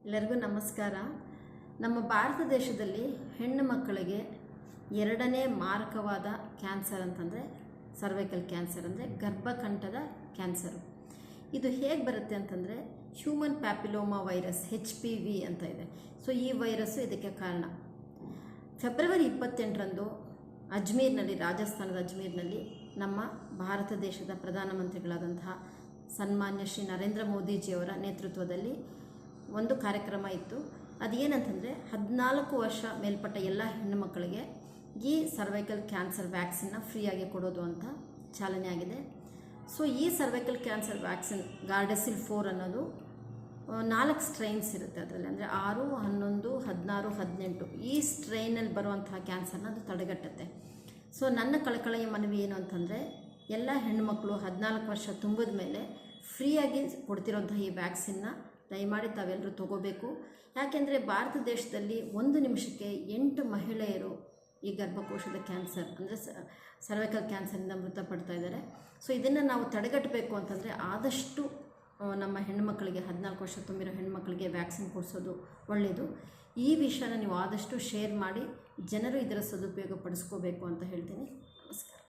ಎಲ್ಲರಿಗೂ ನಮಸ್ಕಾರ. ನಮ್ಮ ಭಾರತ ದೇಶದಲ್ಲಿ ಹೆಣ್ಣು ಮಕ್ಕಳಿಗೆ ಎರಡನೇ ಮಾರಕವಾದ ಕ್ಯಾನ್ಸರ್ ಅಂತಂದರೆ ಸರ್ವೈಕಲ್ ಕ್ಯಾನ್ಸರ್, ಅಂದರೆ ಗರ್ಭಕಂಠದ ಕ್ಯಾನ್ಸರು. ಇದು ಹೇಗೆ ಬರುತ್ತೆ ಅಂತಂದರೆ ಹ್ಯೂಮನ್ ಪ್ಯಾಪಿಲೋಮಾ ವೈರಸ್ HPV ಅಂತ ಇದೆ. ಸೊ ಈ ವೈರಸ್ಸು ಇದಕ್ಕೆ ಕಾರಣ. ಫೆಬ್ರವರಿ 28ರಂದು ಅಜ್ಮೀರ್ನಲ್ಲಿ, ರಾಜಸ್ಥಾನದ ಅಜ್ಮೀರ್ನಲ್ಲಿ ನಮ್ಮ ಭಾರತ ದೇಶದ ಪ್ರಧಾನಮಂತ್ರಿಗಳಾದಂತಹ ಸನ್ಮಾನ್ಯ ಶ್ರೀ ನರೇಂದ್ರ ಮೋದಿಜಿಯವರ ನೇತೃತ್ವದಲ್ಲಿ ಒಂದು ಕಾರ್ಯಕ್ರಮ ಇತ್ತು. ಅದೇನಂತಂದರೆ 14 ವರ್ಷ ಮೇಲ್ಪಟ್ಟ ಎಲ್ಲ ಹೆಣ್ಣು ಮಕ್ಕಳಿಗೆ ಈ ಸರ್ವೈಕಲ್ ಕ್ಯಾನ್ಸರ್ ವ್ಯಾಕ್ಸಿನ್ನ ಫ್ರೀಯಾಗಿ ಕೊಡೋದು ಅಂತ ಚಾಲನೆ ಆಗಿದೆ. ಸೊ ಈ ಸರ್ವೈಕಲ್ ಕ್ಯಾನ್ಸರ್ ವ್ಯಾಕ್ಸಿನ್ ಗಾರ್ಡಸಿಲ್ 4 ಅನ್ನೋದು 4 ಸ್ಟ್ರೈನ್ಸ್ ಇರುತ್ತೆ ಅದರಲ್ಲಿ, ಅಂದರೆ 6, 11, 16, 18 ಈ ಸ್ಟ್ರೈನಲ್ಲಿ ಬರುವಂತಹ ಕ್ಯಾನ್ಸರ್ನ ಅದು ತಡೆಗಟ್ಟುತ್ತೆ. ಸೊ ನನ್ನ ಕಳಕಳೆಯ ಮನವಿ ಏನು ಅಂತಂದರೆ ಎಲ್ಲ ಹೆಣ್ಣುಮಕ್ಕಳು 14 ವರ್ಷ ತುಂಬಿದ ಮೇಲೆ ಫ್ರೀಯಾಗಿ ಕೊಡ್ತಿರೋಂತಹ ಈ ವ್ಯಾಕ್ಸಿನ್ನ ದಯಮಾಡಿ ತಾವೆಲ್ಲರೂ ತೊಗೋಬೇಕು. ಯಾಕೆಂದರೆ ಭಾರತ ದೇಶದಲ್ಲಿ 1 ನಿಮಿಷಕ್ಕೆ 8 ಮಹಿಳೆಯರು ಈ ಗರ್ಭಕೋಶದ ಕ್ಯಾನ್ಸರ್ ಅಂದರೆ ಸರ್ವೈಕಲ್ ಕ್ಯಾನ್ಸರಿಂದ ಮೃತಪಡ್ತಾ ಇದ್ದಾರೆ. ಸೊ ಇದನ್ನು ನಾವು ತಡೆಗಟ್ಟಬೇಕು ಅಂತಂದರೆ ಆದಷ್ಟು ನಮ್ಮ ಹೆಣ್ಣುಮಕ್ಕಳಿಗೆ 14 ವರ್ಷ ತುಂಬಿರೋ ಹೆಣ್ಣುಮಕ್ಕಳಿಗೆ ವ್ಯಾಕ್ಸಿನ್ ಕೊಡಿಸೋದು ಒಳ್ಳೆಯದು. ಈ ವಿಷಯನ ನೀವು ಆದಷ್ಟು ಶೇರ್ ಮಾಡಿ ಜನರು ಇದರ ಸದುಪಯೋಗ ಪಡಿಸ್ಕೋಬೇಕು ಅಂತ ಹೇಳ್ತೀನಿ.